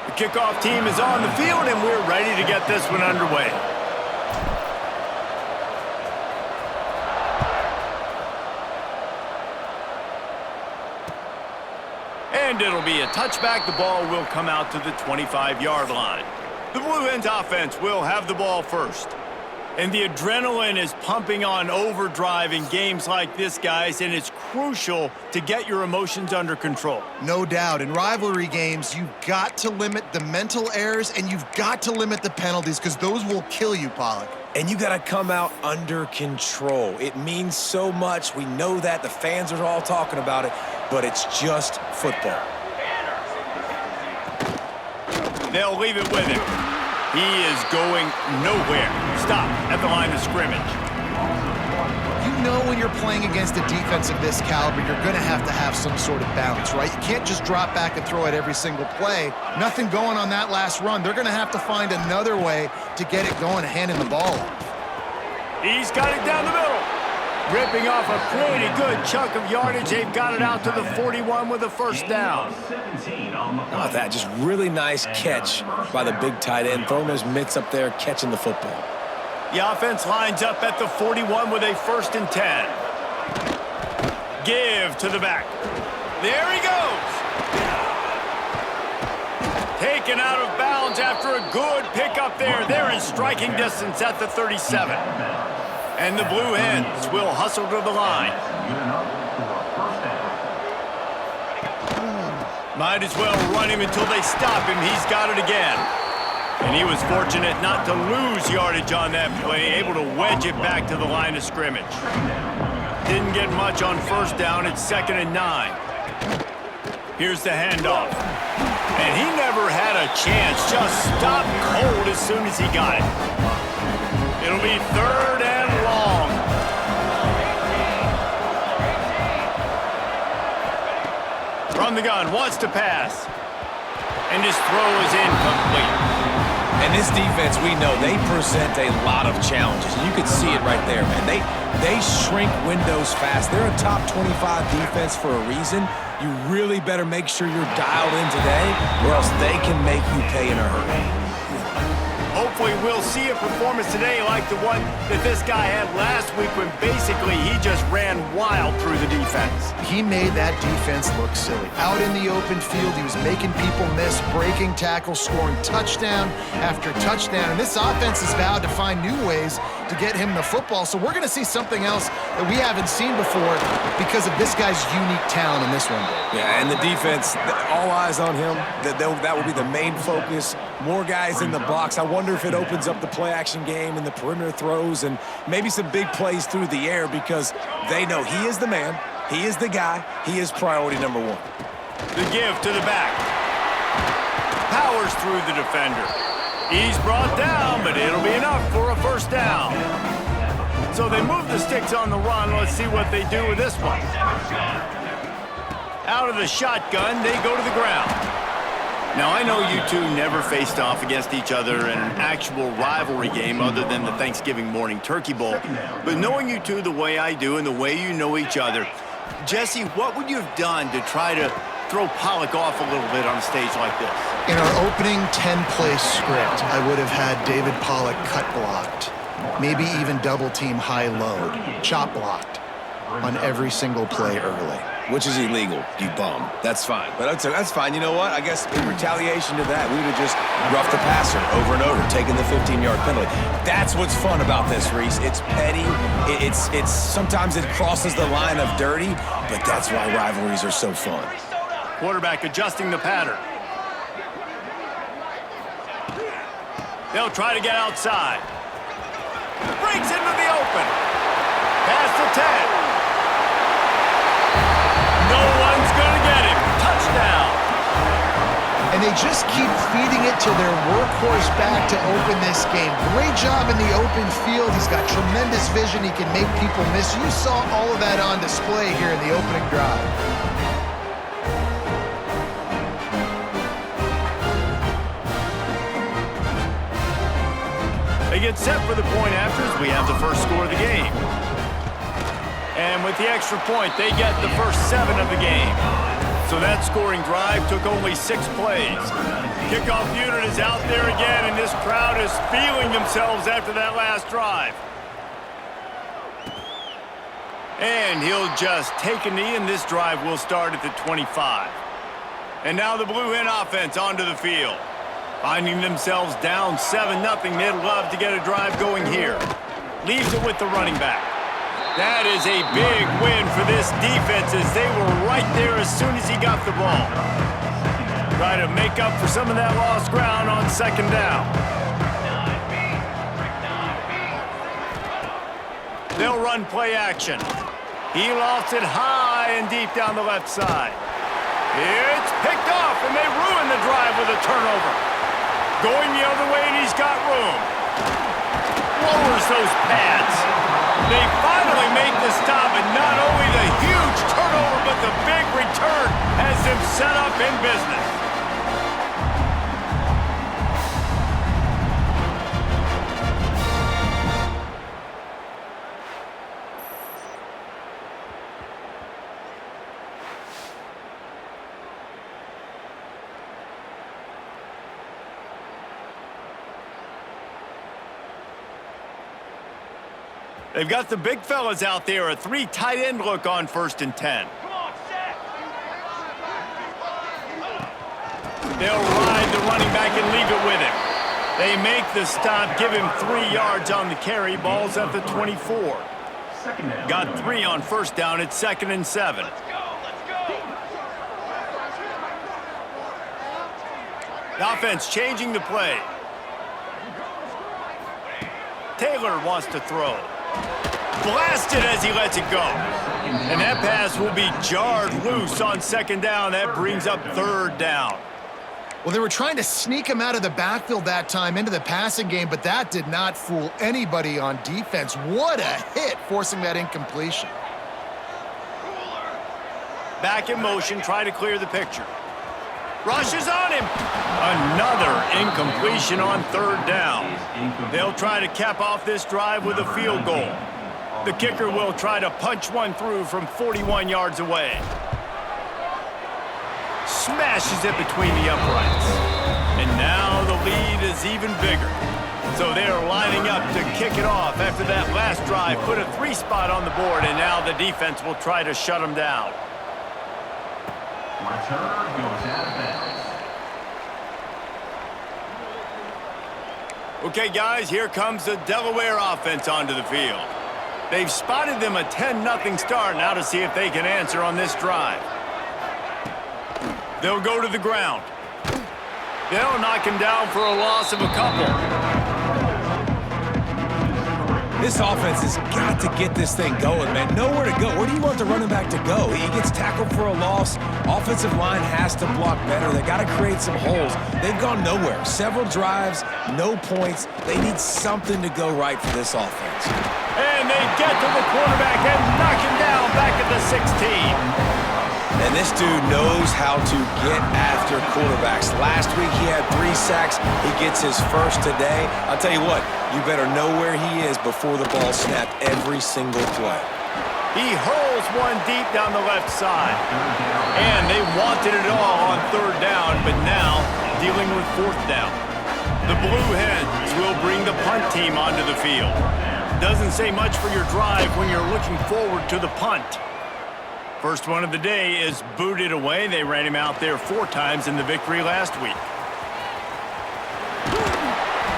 The kickoff team is on the field, and we're ready to get this one underway. And it'll be a touchback. The ball will come out to the 25-yard line. The Blue Hens offense will have the ball first. And the adrenaline is pumping on overdrive in games like this, guys, and it's crucial to get your emotions under control. No doubt. In rivalry games, you've got to limit the mental errors and you've got to limit the penalties because those will kill you, Pollock. And you got to come out under control. It means so much. We know that. The fans are all talking about it, but it's just football. They'll leave it with him. He is going nowhere. Stop at the line of scrimmage. You know when you're playing against a defense of this caliber, you're going to have some sort of balance, right? You can't just drop back and throw it every single play. Nothing going on that last run. They're going to have to find another way to get it going and handing the ball off. He's got it down the middle. Ripping off a pretty good chunk of yardage. They've got it out to the 41 with a first down. How about that? Just really nice catch by the big tight end. Throwing those mitts up there, catching the football. The offense lines up at the 41 with a 1st and 10. Give to the back. There he goes. Taken out of bounds after a good pickup there. They're in striking distance at the 37. And the Blue Hens will hustle to the line. Might as well run him until they stop him. He's got it again. And he was fortunate not to lose yardage on that play, able to wedge it back to the line of scrimmage. Didn't get much on first down. It's 2nd and 9. Here's the handoff. And he never had a chance. Just stopped cold as soon as he got it. It'll be 3rd and long. From the gun, wants to pass. And his throw is incomplete. And this defense, we know, they present a lot of challenges. And you can see it right there, man. They shrink windows fast. They're a top 25 defense for a reason. You really better make sure you're dialed in today, or else they can make you pay in a hurry. Hopefully we'll see a performance today like the one that this guy had last week when basically he just ran wild through the defense. He made that defense look silly. Out in the open field, he was making people miss, breaking tackles, scoring touchdown after touchdown. And this offense has vowed to find new ways to get him the football. So we're going to see something else that we haven't seen before because of this guy's unique talent in this one. Yeah, and the defense, all eyes on him. That will be the main focus. More guys in the box. I wonder if it opens up the play-action game and the perimeter throws and maybe some big plays through the air because they know he is the man, he is the guy, he is priority number 1. The give to the back. Powers through the defender. He's brought down, but it'll be enough for a first down. So they move the sticks on the run. Let's see what they do with this one. Out of the shotgun, they go to the ground. Now, I know you two never faced off against each other in an actual rivalry game other than the Thanksgiving morning turkey bowl. But knowing you two the way I do and the way you know each other, Jesse, what would you have done to try to throw Pollock off a little bit on a stage like this? In our opening 10-play script, I would have had David Pollock cut blocked, maybe even double-team high-load, chop blocked on every single play early. Which is illegal, you bum. That's fine. But that's fine. You know what? I guess in retaliation to that, we would have just roughed the passer over and over, taking the 15-yard penalty. That's what's fun about this, Reese. It's petty. It's sometimes it crosses the line of dirty, but that's why rivalries are so fun. Quarterback adjusting the pattern. They'll try to get outside. Breaks into the open. Pass to 10. No one's going to get him. Touchdown. And they just keep feeding it to their workhorse back to open this game. Great job in the open field. He's got tremendous vision. He can make people miss. You saw all of that on display here in the opening drive. They get set for the point after as we have the first score of the game. And with the extra point, they get the first 7 of the game. So that scoring drive took only 6 plays. Kickoff unit is out there again, and this crowd is feeling themselves after that last drive. And he'll just take a knee, and this drive will start at the 25. And now the Blue Hen offense onto the field. Finding themselves down 7-0, they'd love to get a drive going here. Leaves it with the running back. That is a big win for this defense as they were right there as soon as he got the ball. Try to make up for some of that lost ground on 2nd down. They'll run play action. He lofts it high and deep down the left side. It's picked off, and they ruin the drive with a turnover. Going the other way, and he's got room. Lowers those pads. They finally make the stop, and not only the huge turnover, but the big return has them set up in business. They've got the big fellas out there, a 3 tight end look on 1st and 10. They'll ride the running back and leave it with him. They make the stop, give him 3 yards on the carry. Ball's at the 24. Got 3 on 1st down. It's 2nd and 7. The offense changing the play. Taylor wants to throw. Blasted as he lets it go. And that pass will be jarred loose on 2nd down. That brings up 3rd down. Well, they were trying to sneak him out of the backfield that time into the passing game, but that did not fool anybody on defense. What a hit, forcing that incompletion. Back in motion, try to clear the picture. Rushes on him. Another incompletion on 3rd down. They'll try to cap off this drive with a field goal. The kicker will try to punch one through from 41 yards away. Smashes it between the uprights. And now the lead is even bigger. So they're lining up to kick it off after that last drive. Put a 3 spot on the board, and now the defense will try to shut them down. Return goes out of bounds. Okay, guys, here comes the Delaware offense onto the field. They've spotted them a 10-0 start. Now to see if they can answer on this drive. They'll go to the ground. They'll knock him down for a loss of a couple. This offense has got to get this thing going, man. Nowhere to go. Where do you want the running back to go? He gets tackled for a loss. Offensive line has to block better. They got to create some holes. They've gone nowhere. Several drives, no points. They need something to go right for this offense. And they get to the quarterback and knock him down back at the 16. And this dude knows how to get after quarterbacks. Last week he had 3 sacks. He gets his first today. I'll tell you what, you better know where he is before the ball snapped every single play. He hurls one deep down the left side. And they wanted it all on 3rd down, but now dealing with 4th down. The Blue Hens will bring the punt team onto the field. Doesn't say much for your drive when you're looking forward to the punt. First one of the day is booted away. They ran him out there 4 times in the victory last week.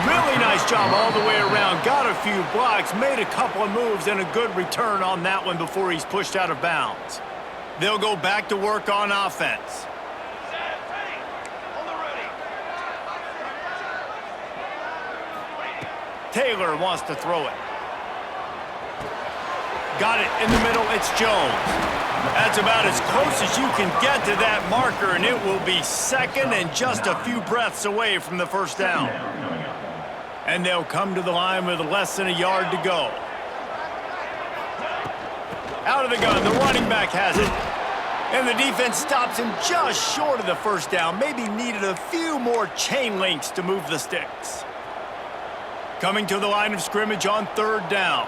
Really nice job all the way around. Got a few blocks, made a couple of moves, and a good return on that one before he's pushed out of bounds. They'll go back to work on offense. Taylor wants to throw it. Got it in the middle. It's Jones. That's about as close as you can get to that marker, and it will be 2nd and just a few breaths away from the 1st down. And they'll come to the line with less than a yard to go. Out of the gun, the running back has it. And the defense stops him just short of the 1st down. Maybe needed a few more chain links to move the sticks. Coming to the line of scrimmage on 3rd down.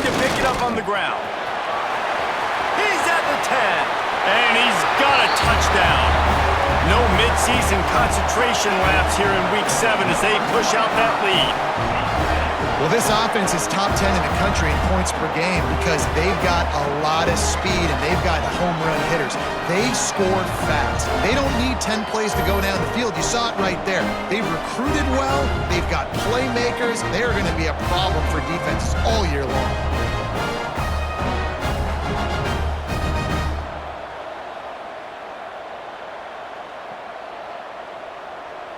to pick it up on the ground. He's at the 10, and he's got a touchdown. No midseason concentration lapse here in Week 7 as they push out that lead. Well, this offense is top 10 in the country in points per game because they've got a lot of speed and they've got home run hitters. They score fast. They don't need 10 plays to go down the field. You saw it right there. They've recruited well. They've got playmakers. They're going to be a problem for defenses all year long.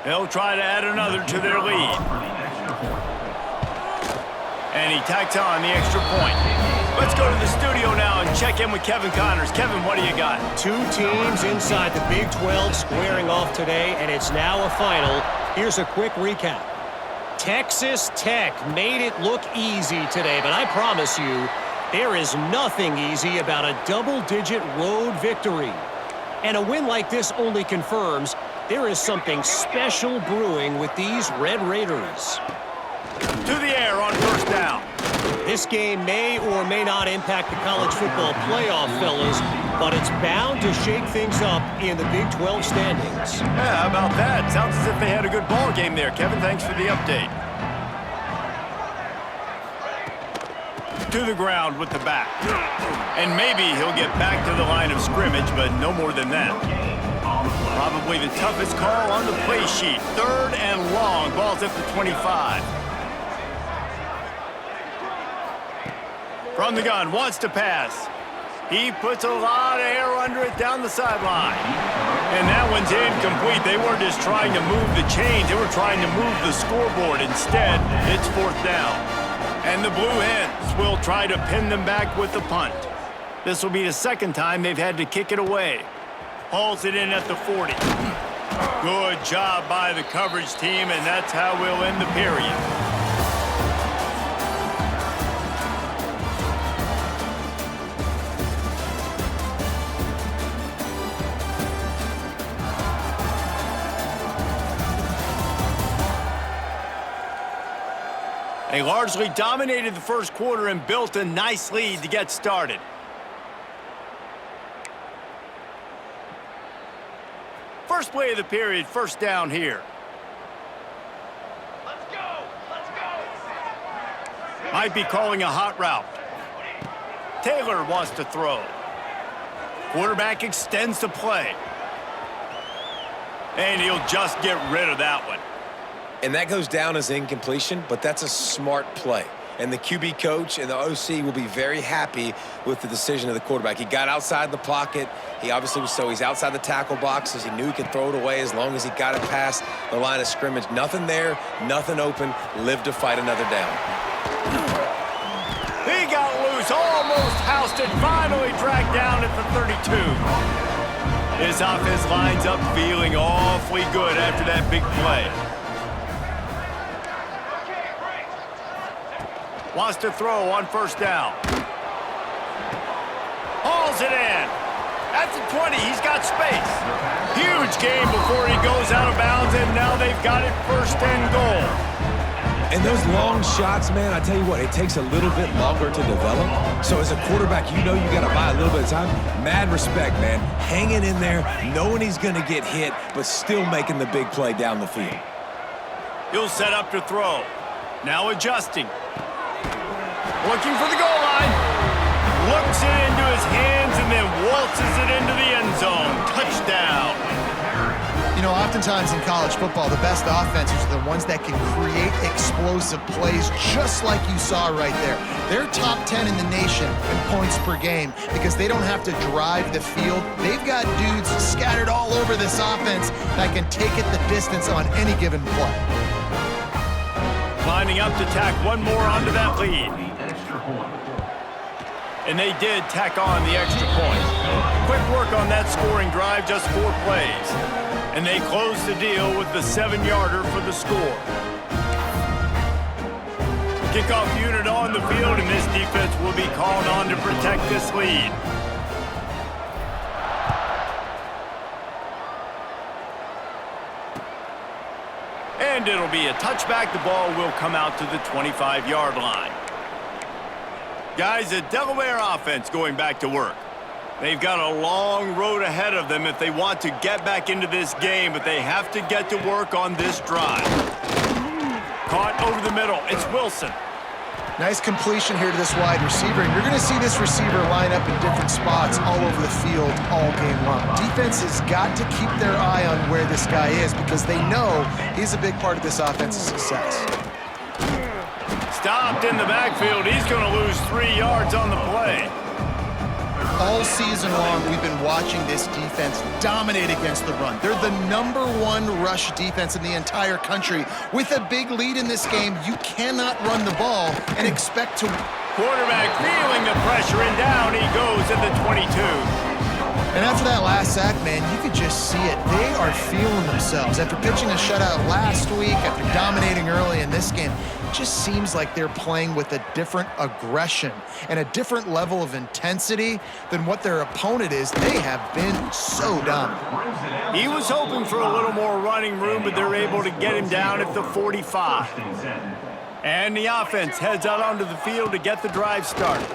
They'll try to add another to their lead. And he tacks on the extra point. Let's go to the studio now and check in with Kevin Connors. Kevin, what do you got? Two teams inside the Big 12 squaring off today, and it's now a final. Here's a quick recap. Texas Tech made it look easy today, but I promise you, there is nothing easy about a double-digit road victory. And a win like this only confirms there is something special brewing with these Red Raiders. To the air on first down. This game may or may not impact the college football playoff, fellas, but it's bound to shake things up in the Big 12 standings. Yeah, how about that? Sounds as if they had a good ball game there. Kevin, thanks for the update. To the ground with the back. And maybe he'll get back to the line of scrimmage, but no more than that. Probably the toughest call on the play sheet. 3rd and long. Ball's at the 25. From the gun, wants to pass. He puts a lot of air under it down the sideline. And that one's incomplete. They weren't just trying to move the chains. They were trying to move the scoreboard. Instead, it's 4th down. And the Blue Hens will try to pin them back with the punt. This will be the 2nd time they've had to kick it away. Hauls it in at the 40. Good job by the coverage team, and that's how we'll end the period. They largely dominated the first quarter and built a nice lead to get started. First play of the period, first down here. Let's go! Let's go! Might be calling a hot route. Taylor wants to throw. Quarterback extends the play. And he'll just get rid of that one. And that goes down as incompletion, but that's a smart play. And the QB coach and the OC will be very happy with the decision of the quarterback. He got outside the pocket. He obviously was he's outside the tackle boxes. He knew he could throw it away as long as he got it past the line of scrimmage. Nothing there, nothing open. Live to fight another down. He got loose, almost housed it, finally dragged down at the 32. His offense lines up feeling awfully good after that big play. Wants to throw on first down. Hauls it in. At the 20, he's got space. Huge game before he goes out of bounds, and now they've got it 1st and goal. And those long shots, man, I tell you what, it takes a little bit longer to develop. So as a quarterback, you know you got to buy a little bit of time. Mad respect, man. Hanging in there, knowing he's going to get hit, but still making the big play down the field. He'll set up to throw. Now adjusting. Looking for the goal line. Looks it into his hands and then waltzes it into the end zone. Touchdown. You know, oftentimes in college football, the best offenses are the ones that can create explosive plays just like you saw right there. They're top 10 in the nation in points per game because they don't have to drive the field. They've got dudes scattered all over this offense that can take it the distance on any given play. Lining up to tack one more onto that lead. And they did tack on the extra point. Quick work on that scoring drive, just 4 plays. And they close the deal with the 7-yarder for the score. Kickoff unit on the field, and this defense will be called on to protect this lead. And it'll be a touchback. The ball will come out to the 25-yard line. Guys, the Delaware offense going back to work. They've got a long road ahead of them if they want to get back into this game, but they have to get to work on this drive. Caught over the middle. It's Wilson. Nice completion here to this wide receiver, and you're going to see this receiver line up in different spots all over the field all game long. Defense has got to keep their eye on where this guy is because they know he's a big part of this offense's success. Stopped in the backfield. He's going to lose 3 yards on the play. All season long, we've been watching this defense dominate against the run. They're the #1 rush defense in the entire country. With a big lead in this game, you cannot run the ball and expect to... Quarterback feeling the pressure, and down he goes at the 22. And after that last sack, man, you could just see it. They are feeling themselves. After pitching a shutout last week, after dominating early in this game, it just seems like they're playing with a different aggression and a different level of intensity than what their opponent is. They have been so dominant. He was hoping for a little more running room, but they're able to get him down at the 45. And the offense heads out onto the field to get the drive started.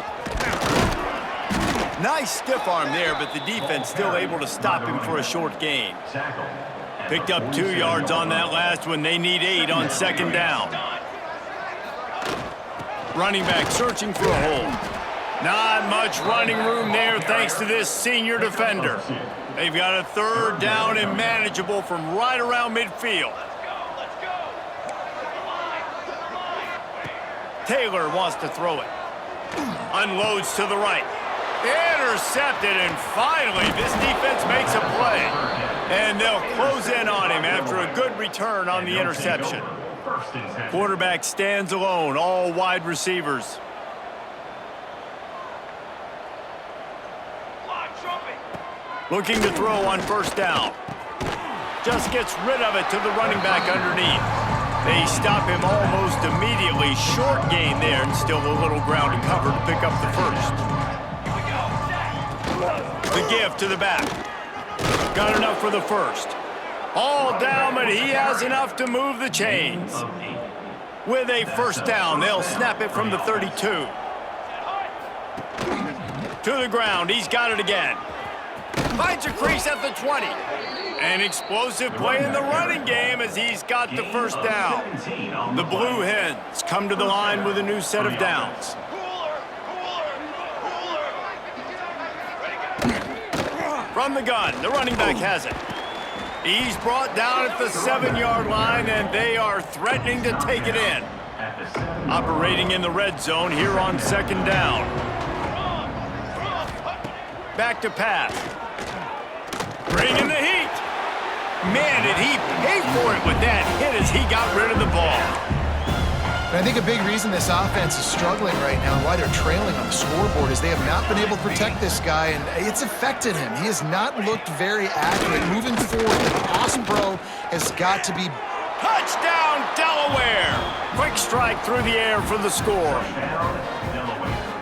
Nice stiff arm there, but the defense still able to stop him for a short gain. Picked up 2 yards on that last one. They need 8 on second down. Running back searching for a hole. Not much running room there thanks to this senior defender. They've got a third down and manageable from right around midfield. Taylor wants to throw it. Unloads to the right. Intercepted, and finally this defense makes a play. And they'll close in on him after a good return on the interception. Quarterback stands alone, all wide receivers. Looking to throw on first down. Just gets rid of it to the running back underneath. They stop him almost immediately. Short gain there, and still a little ground to cover to pick up the first. The give to the back. Got enough for the first. All down, but he has enough to move the chains. With a first down, they'll snap it from the 32. To the ground, he's got it again. Finds a crease at the 20. An explosive play in the running game as he's got the first down. The Blue Hens come to the line with a new set of downs. From the gun, the running back has it. He's brought down at the 7-yard line, and they are threatening to take it in. Operating in the red zone here on second down. Back to pass. Bringing the heat. Man, did he pay for it with that hit as he got rid of the ball. And I think a big reason this offense is struggling right now and why they're trailing on the scoreboard is they have not been able to protect this guy, and it's affected him. He has not looked very accurate. Moving forward, the pass pro has got to be... Touchdown, Delaware! Quick strike through the air for the score.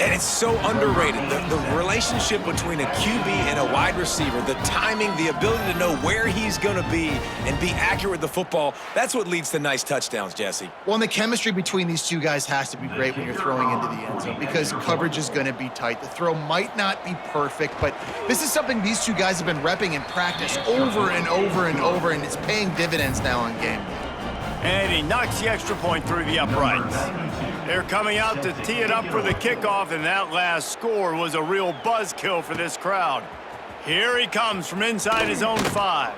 And it's so underrated. The relationship between a QB and a wide receiver, the timing, the ability to know where he's going to be and be accurate with the football, that's what leads to nice touchdowns, Jesse. Well, and the chemistry between these two guys has to be great when you're throwing into the end zone because coverage is going to be tight. The throw might not be perfect, but this is something these two guys have been repping in practice over and over and over, and it's paying dividends now on game day. And he knocks the extra point through the uprights. They're coming out to tee it up for the kickoff, and that last score was a real buzzkill for this crowd. Here he comes from inside his own 5.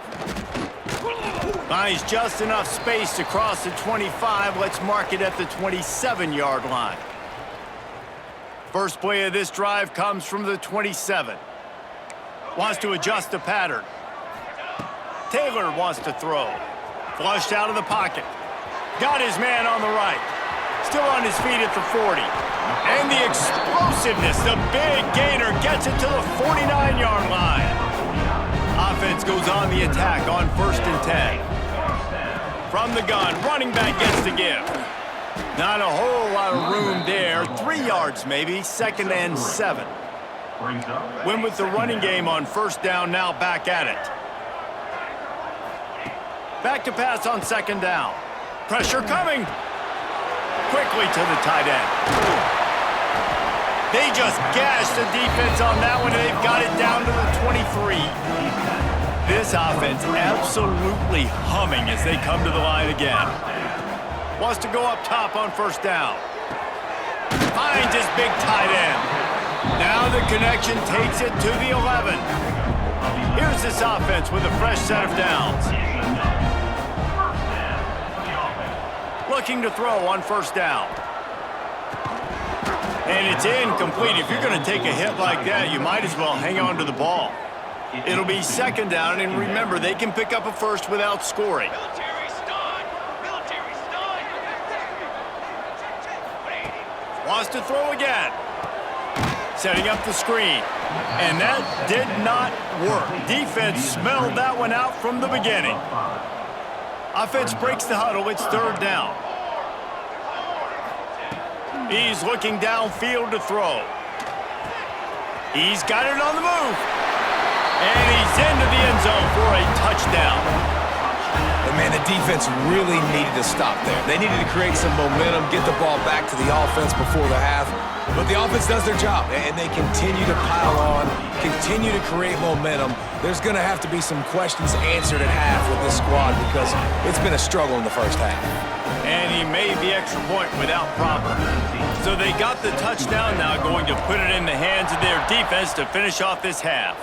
Finds just enough space to cross the 25. Let's mark it at the 27-yard line. First play of this drive comes from the 27. Wants to adjust the pattern. Taylor wants to throw. Flushed out of the pocket. Got his man on the right. Still on his feet at the 40. And the explosiveness, the big gainer gets it to the 49-yard line. Offense goes on the attack on 1st and 10. From the gun, running back gets the give. Not a whole lot of room there. 3 yards maybe, 2nd and 7. Win with the running game on first down, now back at it. Back to pass on 2nd down. Pressure coming. Quickly to the tight end. They just gashed the defense on that one, and they've got it down to the 23. This offense absolutely humming as they come to the line again. Wants to go up top on first down. Finds his big tight end. Now the connection takes it to the 11. Here's this offense with a fresh set of downs. Looking to throw on first down. And it's incomplete. If you're going to take a hit like that, you might as well hang on to the ball. It'll be second down, and remember, they can pick up a first without scoring. Military stun! Military stun! Wants to throw again. Setting up the screen. And that did not work. Defense smelled that one out from the beginning. Offense breaks the huddle. It's third down. He's looking downfield to throw. He's got it on the move. And he's into the end zone for a touchdown. But man, the defense really needed to stop there. They needed to create some momentum, get the ball back to the offense before the half. But the offense does their job, and they continue to pile on, continue to create momentum. There's going to have to be some questions answered at half with this squad because it's been a struggle in the first half. And he made the extra point without problem. So they got the touchdown, now going to put it in the hands of their defense to finish off this half.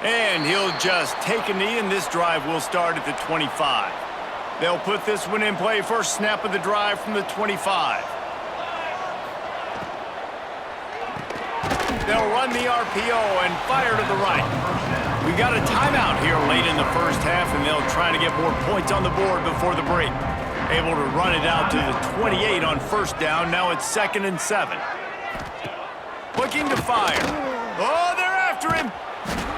And he'll just take a knee, and this drive will start at the 25. They'll put this one in play. First snap of the drive from the 25. They'll run the RPO and fire to the right. We got a timeout here late in the first half, and they'll try to get more points on the board before the break. Able to run it out to the 28 on first down. Now it's 2nd and 7. Looking to fire. Oh, they're after him.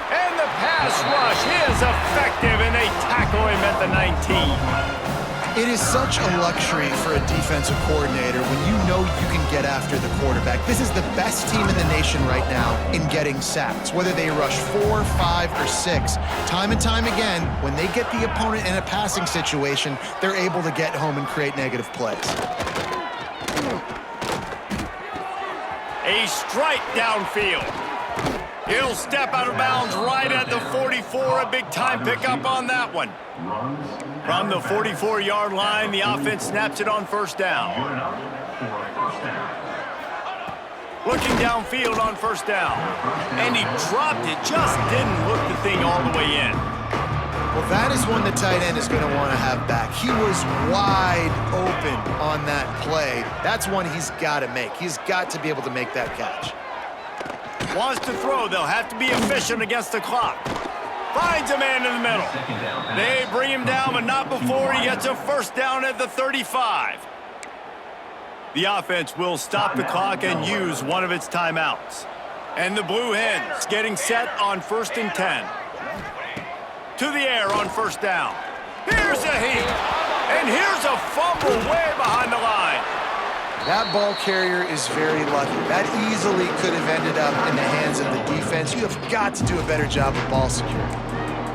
And the pass rush is effective, and they tackle him at the 19. It is such a luxury for a defensive coordinator when you know you can get after the quarterback. This is the best team in the nation right now in getting sacks. Whether they rush 4, 5, or 6, time and time again, when they get the opponent in a passing situation, they're able to get home and create negative plays. A strike downfield. He'll step out of bounds right at the 44. A big-time pickup on that one. From the 44-yard line, the offense snaps it on first down. Looking downfield on first down. And he dropped it. Just didn't look the thing all the way in. Well, that is one the tight end is going to want to have back. He was wide open on that play. That's one he's got to make. He's got to be able to make that catch. Wants to throw. They'll have to be efficient against the clock. Finds a man in the middle. They bring him down, but not before he gets a first down at the 35. The offense will stop the clock and use one of its timeouts. And the Blue Hens getting set on 1st and 10. To the air on first down. Here's a heat. And here's a fumble way behind the line. That ball carrier is very lucky. That easily could have ended up in the hands of the defense. You have got to do a better job of ball security.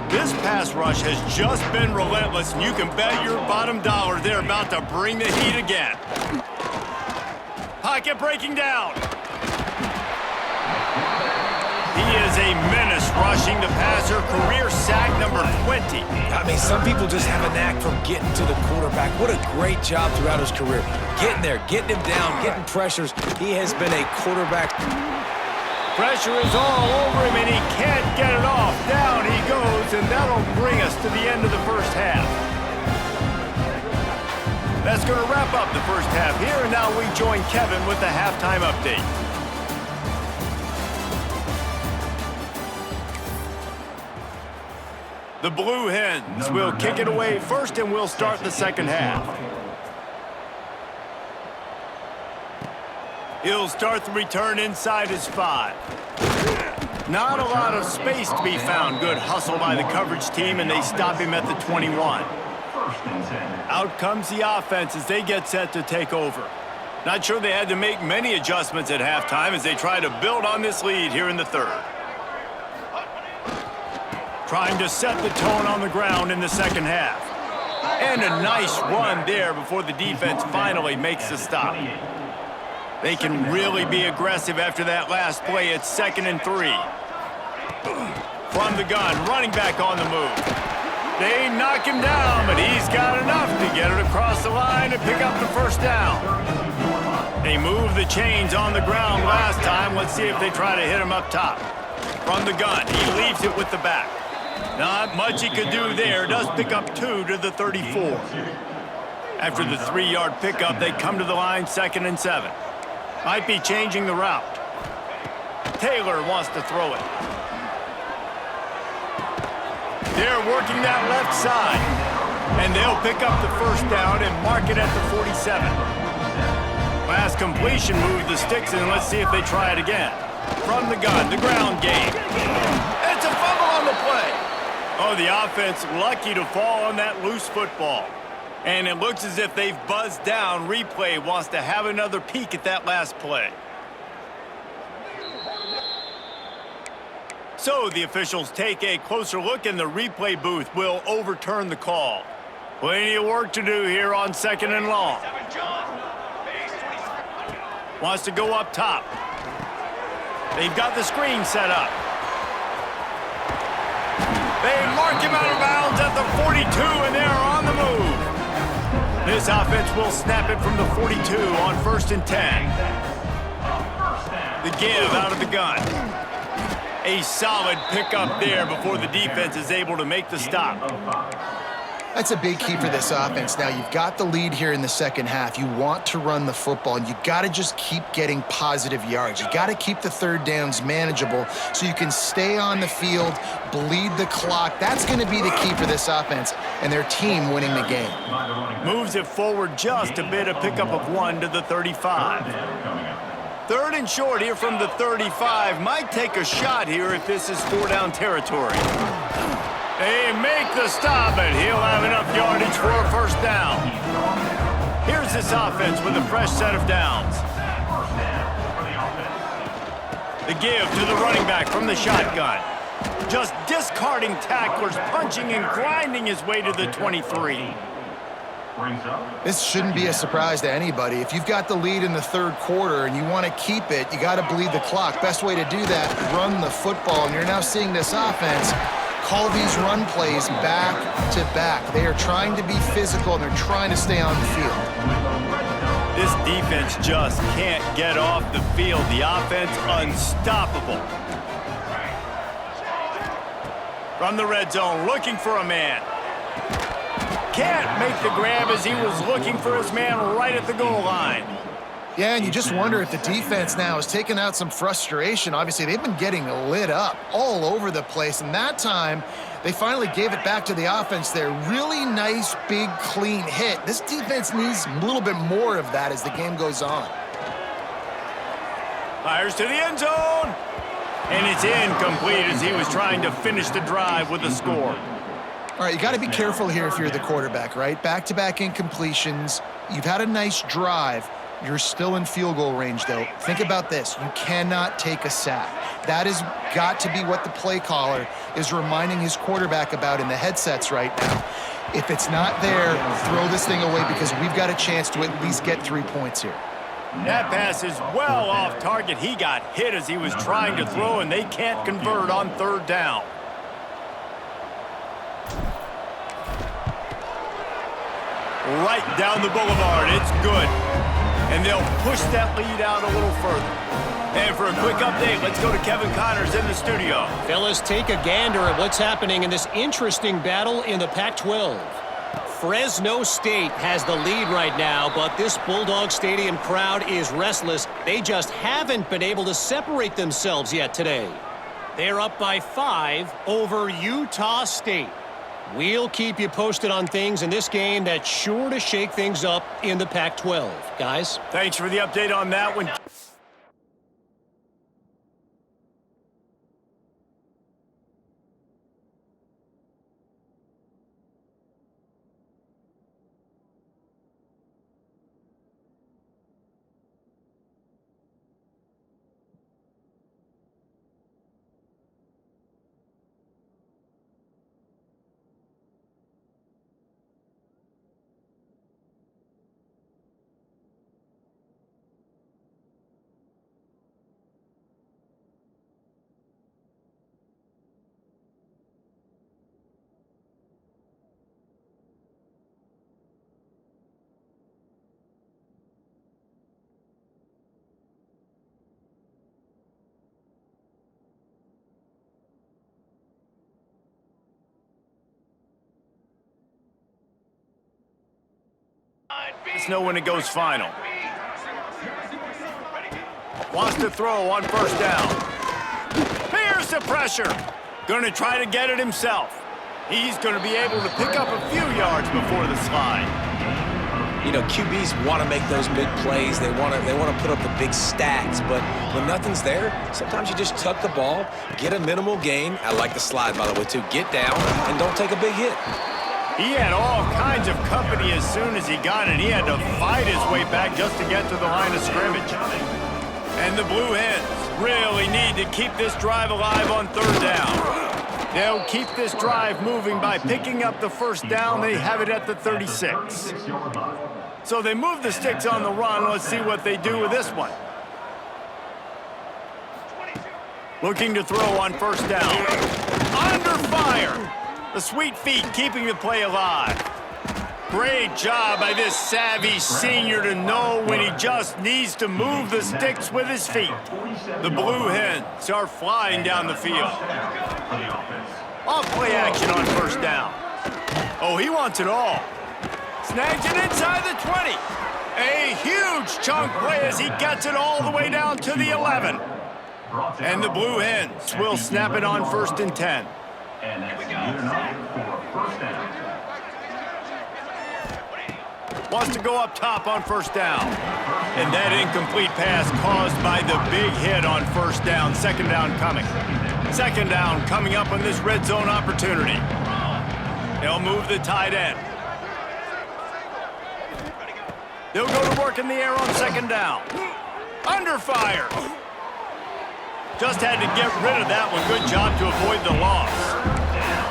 This pass rush has just been relentless, and you can bet your bottom dollar they're about to bring the heat again. Pocket breaking down. He is a menace rushing the passer. Career sack number 20. I mean, some people just have a knack for getting to the quarterback. What a great job throughout his career. Getting there, getting him down, getting pressures. He has been a quarterback. Pressure is all over him, and he can't get it off. Down he goes, and that'll bring us to the end of the first half. That's going to wrap up the first half here, and now we join Kevin with the halftime update. The Blue Hens will kick it away first, and we'll start the second half. He'll start the return inside his 5. Not a lot of space to be found. Good hustle by the coverage team, and they stop him at the 21. Out comes the offense as they get set to take over. Not sure they had to make many adjustments at halftime as they try to build on this lead here in the third. Trying to set the tone on the ground in the second half. And a nice run there before the defense finally makes the stop. They can really be aggressive after that last play. It's 2nd and 3. From the gun, running back on the move. They knock him down, but he's got enough to get it across the line and pick up the first down. They moved the chains on the ground last time. Let's see if they try to hit him up top. From the gun, he leaves it with the back. Not much he could do there. Does pick up 2 to the 34. After the 3-yard pickup, they come to the line 2nd and 7. Might be changing the route. Taylor wants to throw it. They're working that left side. And they'll pick up the first down and mark it at the 47. Last completion moved the sticks in. Let's see if they try it again. From the gun, the ground game. It's a fumble on the play. Oh, the offense lucky to fall on that loose football. And it looks as if they've buzzed down. Replay wants to have another peek at that last play. So the officials take a closer look, and the replay booth will overturn the call. Plenty of work to do here on 2nd and long. Wants to go up top. They've got the screen set up. They mark him out of bounds at the 42, and they're on the move. This offense will snap it from the 42 on 1st and 10. The give out of the gun. A solid pickup there before the defense is able to make the stop. That's a big key for this offense. Now, you've got the lead here in the second half. You want to run the football, and you got to just keep getting positive yards. You got to keep the third downs manageable so you can stay on the field, bleed the clock. That's going to be the key for this offense and their team winning the game. Moves it forward just a bit, a pickup of 1 to the 35. 3rd and short here from the 35. Might take a shot here if this is 4-down territory. They make the stop, and he'll have enough yardage for a first down. Here's this offense with a fresh set of downs. The give to the running back from the shotgun. Just discarding tacklers, punching and grinding his way to the 23. This shouldn't be a surprise to anybody. If you've got the lead in the third quarter and you want to keep it, you got to bleed the clock. Best way to do that, run the football. And you're now seeing this offense call these run plays back to back. They are trying to be physical, and they're trying to stay on the field. This defense just can't get off the field. The offense unstoppable. From the red zone, looking for a man. Can't make the grab as he was looking for his man right at the goal line. Yeah, and you just wonder if the defense now is taking out some frustration. Obviously, they've been getting lit up all over the place, and that time, they finally gave it back to the offense there. Really nice, big, clean hit. This defense needs a little bit more of that as the game goes on. Fires to the end zone. And it's incomplete as he was trying to finish the drive with a score. All right, you got to be careful here if you're the quarterback, right? Back-to-back incompletions. You've had a nice drive. You're still in field goal range, though. Think about this. You cannot take a sack. That has got to be what the play caller is reminding his quarterback about in the headsets right now. If it's not there, throw this thing away because we've got a chance to at least get 3 points here. That pass is well off target. He got hit as he was trying to throw, and they can't convert on 3rd down. Right down the boulevard. It's good. And they'll push that lead out a little further. And for a quick update, let's go to Kevin Connors in the studio. Fellas, take a gander at what's happening in this interesting battle in the Pac-12. Fresno State has the lead right now, but this Bulldog Stadium crowd is restless. They just haven't been able to separate themselves yet today. They're up by 5 over Utah State. We'll keep you posted on things in this game that's sure to shake things up in the Pac-12. Guys? Thanks for the update on that one. Let's know when it goes final. Wants to throw on first down. Here's the pressure. Going to try to get it himself. He's going to be able to pick up a few yards before the slide. You know, QBs want to make those big plays. They want to put up the big stats. But when nothing's there, sometimes you just tuck the ball, get a minimal gain. I like the slide, by the way, too. Get down and don't take a big hit. He had all kinds of company as soon as he got it. He had to fight his way back just to get to the line of scrimmage. And the Blue Hens really need to keep this drive alive on third down. They'll keep this drive moving by picking up the first down. They have it at the 36. So they move the sticks on the run. Let's see what they do with this one. Looking to throw on first down. Under fire. The sweet feet keeping the play alive. Great job by this savvy senior to know when he just needs to move the sticks with his feet. The Blue Hens are flying down the field. Off play action on first down. Oh, he wants it all. Snags it inside the 20. A huge chunk play as he gets it all the way down to the 11. And the Blue Hens will snap it on 1st and 10. Wants to go up top on first down. And that incomplete pass caused by the big hit on first down. Second down coming. Second down coming up on this red zone opportunity. They'll move the tight end. They'll go to work in the air on second down. Under fire. Just had to get rid of that one. Good job to avoid the loss.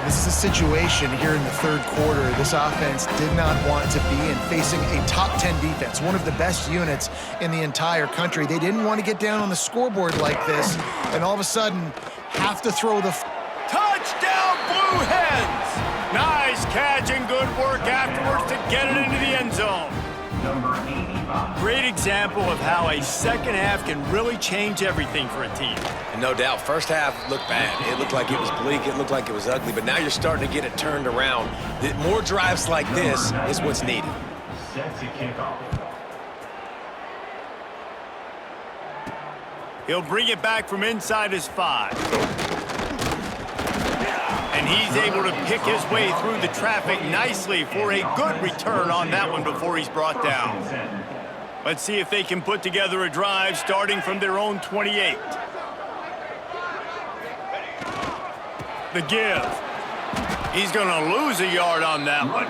This is a situation here in the third quarter this offense did not want to be in, facing a top 10 defense, one of the best units in the entire country. They didn't want to get down on the scoreboard like this, and all of a sudden have to throw the... Touchdown, Blue Hens! Nice catch and good work afterwards to get it into the end zone. Great example of how a second half can really change everything for a team. And no doubt, first half looked bad. It looked like it was bleak. It looked like it was ugly. But now you're starting to get it turned around. More drives like this is what's needed. He'll bring it back from inside his 5. And he's able to pick his way through the traffic nicely for a good return on that one before he's brought down. Let's see if they can put together a drive starting from their own 28. The give. He's going to lose a yard on that one.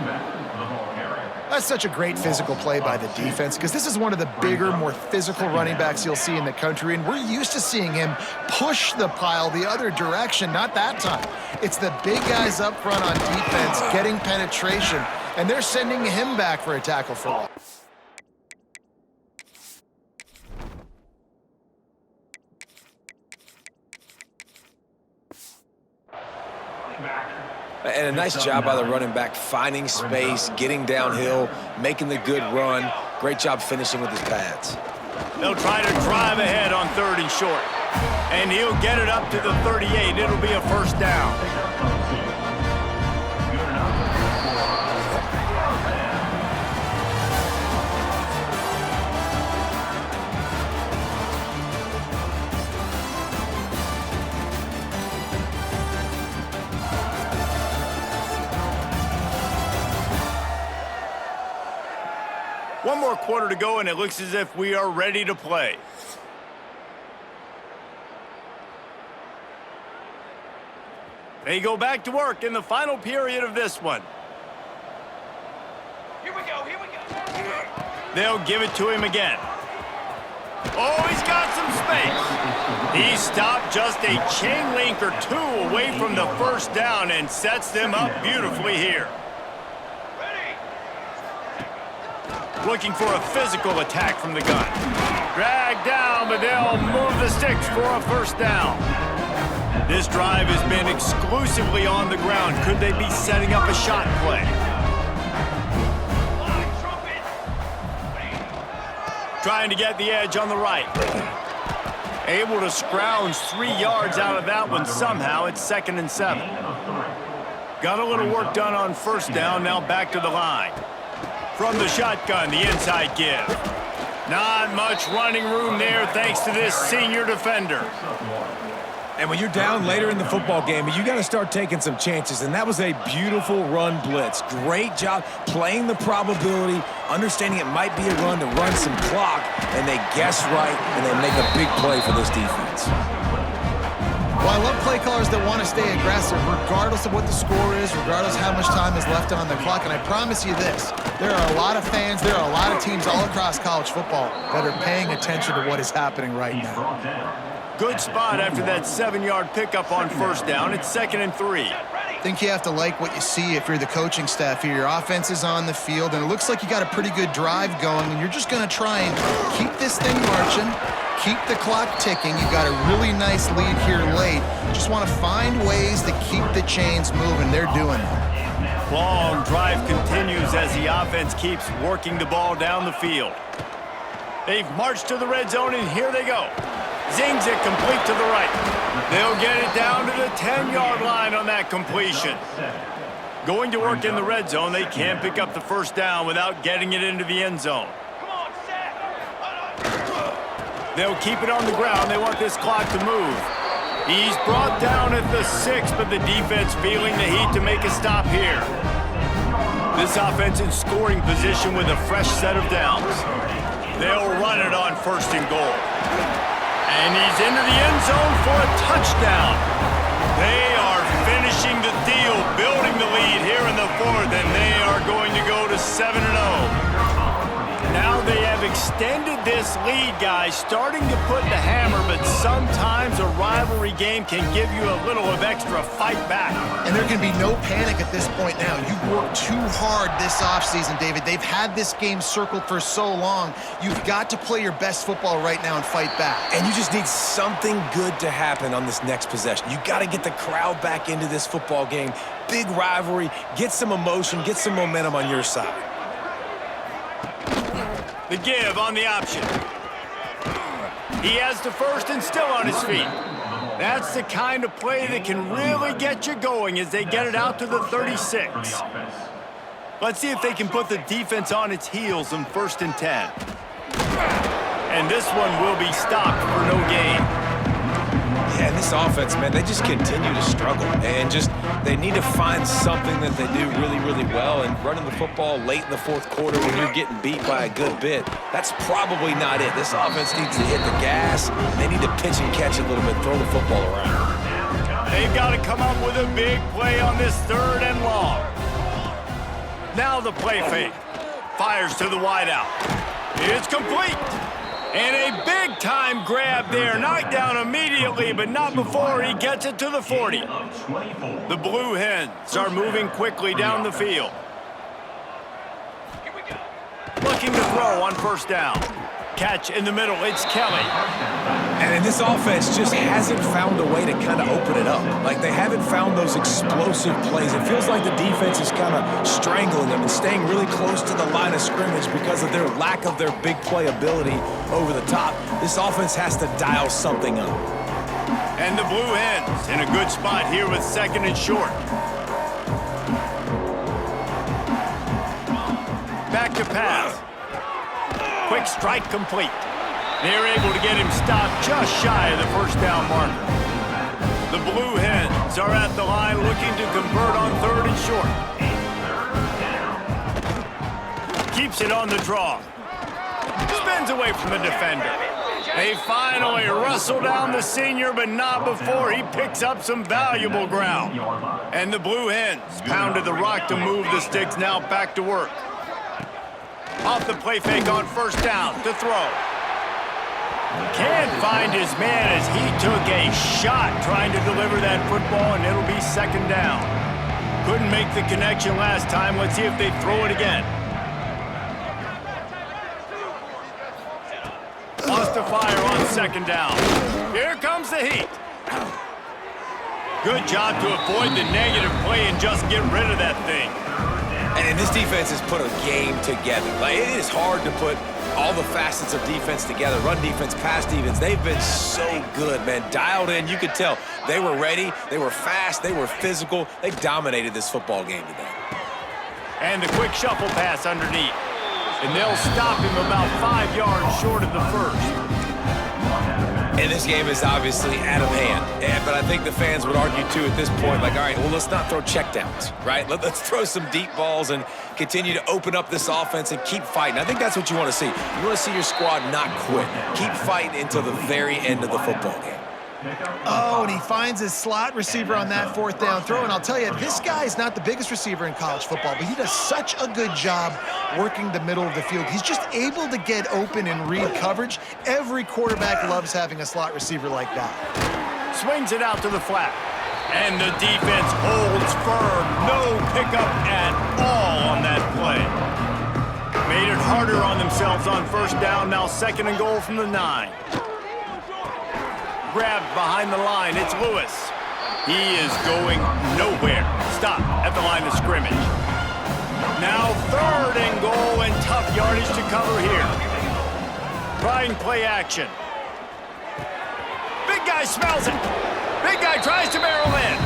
That's such a great physical play by the defense because this is one of the bigger, more physical running backs you'll see in the country, and we're used to seeing him push the pile the other direction. Not that time. It's the big guys up front on defense getting penetration, and they're sending him back for a tackle for loss. And a nice job by the running back, finding space, getting downhill, making the good run. Great job finishing with his pads. They'll try to drive ahead on 3rd and short. And he'll get it up to the 38. It'll be a first down. One more quarter to go, and it looks as if we are ready to play. They go back to work in the final period of this one. Here we go, here we go. They'll give it to him again. Oh, he's got some space. He stopped just a chain link or two away from the first down and sets them up beautifully here. Looking for a physical attack from the gun. Dragged down, but they'll move the sticks for a first down. This drive has been exclusively on the ground. Could they be setting up a shot play? Trying to get the edge on the right. Able to scrounge 3 yards out of that one somehow. It's 2nd and 7. Got a little work done on first down, now back to the line. From the shotgun, the inside give. Not much running room there thanks to this senior defender. And when you're down later in the football game, you got to start taking some chances, and that was a beautiful run blitz. Great job playing the probability, understanding it might be a run to run some clock, and they guess right, and they make a big play for this defense. Well, I love play callers that want to stay aggressive regardless of what the score is, regardless how much time is left on the clock. And I promise you this, there are a lot of fans, there are a lot of teams all across college football that are paying attention to what is happening right now. Good spot after that 7-yard pickup on first down. It's 2nd and 3. I think you have to like what you see if you're the coaching staff here. Your offense is on the field, and it looks like you got a pretty good drive going, and you're just going to try and keep this thing marching, keep the clock ticking. You've got a really nice lead here late. Just want to find ways to keep the chains moving. They're doing that. Long drive continues as the offense keeps working the ball down the field. They've marched to the red zone, and here they go. Zings it complete to the right. They'll get it down to the 10-yard line on that completion. Going to work in the red zone, they can't pick up the first down without getting it into the end zone. They'll keep it on the ground. They want this clock to move. He's brought down at the 6, but the defense feeling the heat to make a stop here. This offense in scoring position with a fresh set of downs. They'll run it on 1st and goal. And he's into the end zone for a touchdown. They are finishing the deal, building the lead here in the 4th, and they are going to go to 7-0. Now they have extended this lead, guys, starting to put the hammer, but sometimes a rivalry game can give you a little of extra fight back. And there can be no panic at this point now. You've worked too hard this offseason, David. They've had this game circled for so long. You've got to play your best football right now and fight back. And you just need something good to happen on this next possession. You got to get the crowd back into this football game. Big rivalry, get some emotion, get some momentum on your side. The give on the option. He has the 1st and still on his feet. That's the kind of play that can really get you going as they get it out to the 36. Let's see if they can put the defense on its heels on 1st and 10. And this one will be stopped for no gain. Yeah, and this offense, man, they just continue to struggle. And they need to find something that they do really, really well. And running the football late in the 4th quarter when you're getting beat by a good bit, that's probably not it. This offense needs to hit the gas. They need to pitch and catch a little bit, throw the football around. They've got to come up with a big play on this 3rd and long. Now the play fake. Fires to the wideout. It's complete. And a big-time grab there. Knocked down immediately, but not before he gets it to the 40. The Blue Hens are moving quickly down the field. Looking to throw on 1st down. Catch in the middle. It's Kelly. And this offense just hasn't found a way to kind of open it up. Like, they haven't found those explosive plays. It feels like the defense is kind of strangling them and staying really close to the line of scrimmage because of their lack of their big play ability over the top. This offense has to dial something up. And the Blue Hens in a good spot here with 2nd and short. Back to pass. Quick strike complete. They're able to get him stopped just shy of the 1st down marker. The Blue Hens are at the line looking to convert on 3rd and short. Keeps it on the draw. Spins away from the defender. They finally wrestle down the senior, but not before he picks up some valuable ground. And the Blue Hens pounded the rock to move the sticks, now back to work. Off the play fake on 1st down to throw. Can't find his man as he took a shot trying to deliver that football, and it'll be 2nd down. Couldn't make the connection last time. Let's see if they throw it again. Lost to fire on 2nd down. Here comes the heat. Good job to avoid the negative play and just get rid of that thing. And this defense has put a game together. Like, it is hard to put all the facets of defense together. Run defense, pass defense. They've been so good, man. Dialed in. You could tell they were ready. They were fast. They were physical. They dominated this football game today. And the quick shuffle pass underneath. And they'll stop him about 5 yards short of the first. And this game is obviously out of hand. But I think the fans would argue, too, at this point, like, all right, well, let's not throw checkdowns, right? Let's throw some deep balls and continue to open up this offense and keep fighting. I think that's what you want to see. You want to see your squad not quit. Keep fighting until the very end of the football game. Oh, and he finds his slot receiver on that 4th down throw. And I'll tell you, this guy's not the biggest receiver in college football, but he does such a good job working the middle of the field. He's just able to get open and read coverage. Every quarterback loves having a slot receiver like that. Swings it out to the flat. And the defense holds firm. No pickup at all on that play. Made it harder on themselves on 1st down. Now 2nd and goal from the 9. Grabbed behind the line. It's Lewis. He is going nowhere. Stop at the line of scrimmage. Now 3rd and goal and tough yardage to cover here. Trying play action. Big guy smells it. Big guy tries to barrel in.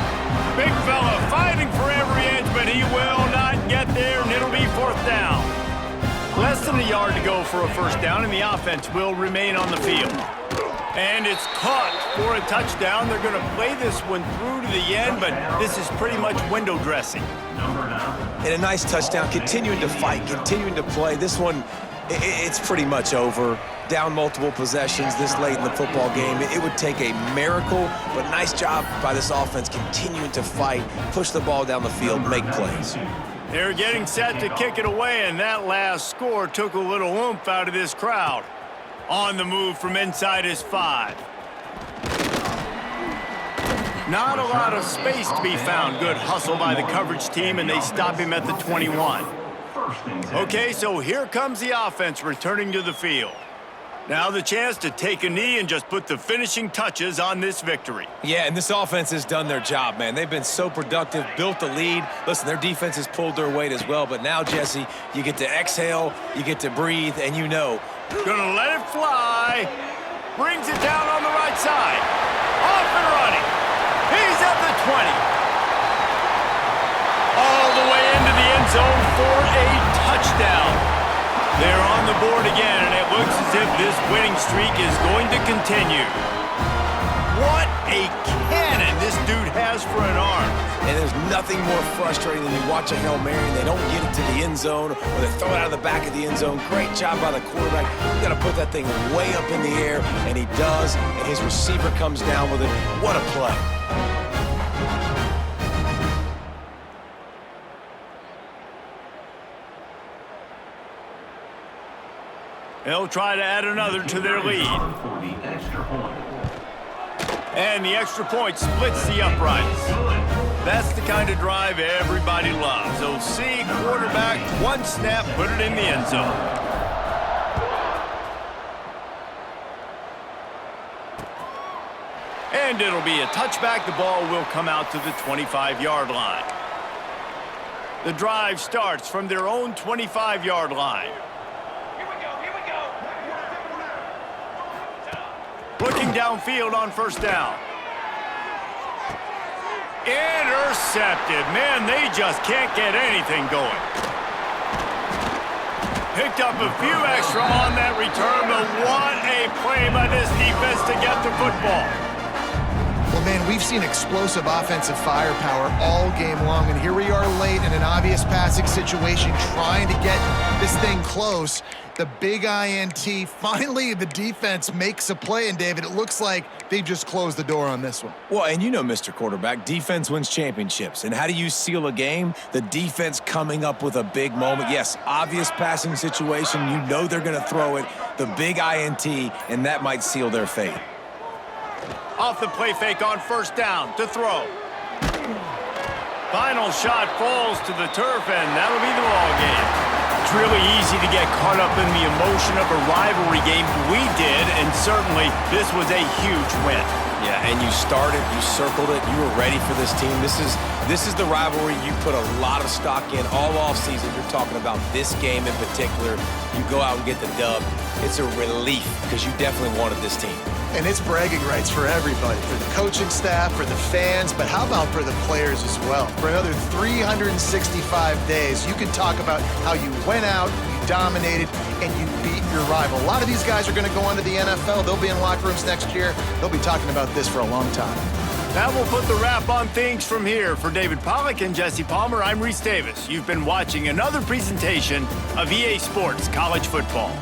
Big fella fighting for every inch, but he will not get there, and it'll be 4th down. Less than a yard to go for a 1st down, and the offense will remain on the field. And it's caught for a touchdown. They're going to play this one through to the end, but this is pretty much window dressing. And a nice touchdown, continuing to fight, continuing to play. This one, it's pretty much over. Down multiple possessions this late in the football game. It would take a miracle, but nice job by this offense continuing to fight, push the ball down the field, make plays. They're getting set to kick it away, and that last score took a little oomph out of this crowd. On the move from inside his 5. Not a lot of space to be found. Good hustle by the coverage team, and they stop him at the 21. Okay, so here comes the offense returning to the field. Now the chance to take a knee and just put the finishing touches on this victory. Yeah, and this offense has done their job, man. They've been so productive, built the lead. Listen, their defense has pulled their weight as well, but now, Jesse, you get to exhale, you get to breathe, and you know. Gonna let it fly. Brings it down on the right side. Off and running. He's at the 20. All the way into the end zone for a touchdown. They're on the board again, and it looks as if this winning streak is going to continue. What a cannon this dude has for an arm. And there's nothing more frustrating than you watch a Hail Mary and they don't get it to the end zone, or they throw it out of the back of the end zone. Great job by the quarterback. You got to put that thing way up in the air, and he does, and his receiver comes down with it. What a play. They'll try to add another to their lead. And the extra point splits the uprights. That's the kind of drive everybody loves. OC, quarterback, one snap, put it in the end zone. And it'll be a touchback. The ball will come out to the 25-yard line. The drive starts from their own 25-yard line. Looking downfield on 1st down. Intercepted. Man, they just can't get anything going. Picked up a few extra on that return, but what a play by this defense to get the football. Well, man, we've seen explosive offensive firepower all game long, and here we are late in an obvious passing situation trying to get this thing close. The big INT. Finally, the defense makes a play, and David, it looks like they just closed the door on this one. Well, and you know, Mr. Quarterback, defense wins championships. And how do you seal a game? The defense coming up with a big moment. Yes, obvious passing situation. You know they're going to throw it. The big INT, and that might seal their fate. Off the play fake on 1st down to throw. Final shot falls to the turf, and that'll be the ball game. It's really easy to get caught up in the emotion of a rivalry game. We did, and certainly this was a huge win. Yeah, and you started, you circled it, you were ready for this team. This is the rivalry you put a lot of stock in all offseason. You're talking about this game in particular. You go out and get the dub. It's a relief because you definitely wanted this team. And it's bragging rights for everybody, for the coaching staff, for the fans, but how about for the players as well? For another 365 days, you can talk about how you went out, you dominated, and you beat your rival. A lot of these guys are going to go on to the NFL. They'll be in locker rooms next year. They'll be talking about this for a long time. That will put the wrap on things from here. For David Pollack and Jesse Palmer, I'm Reese Davis. You've been watching another presentation of EA Sports College Football.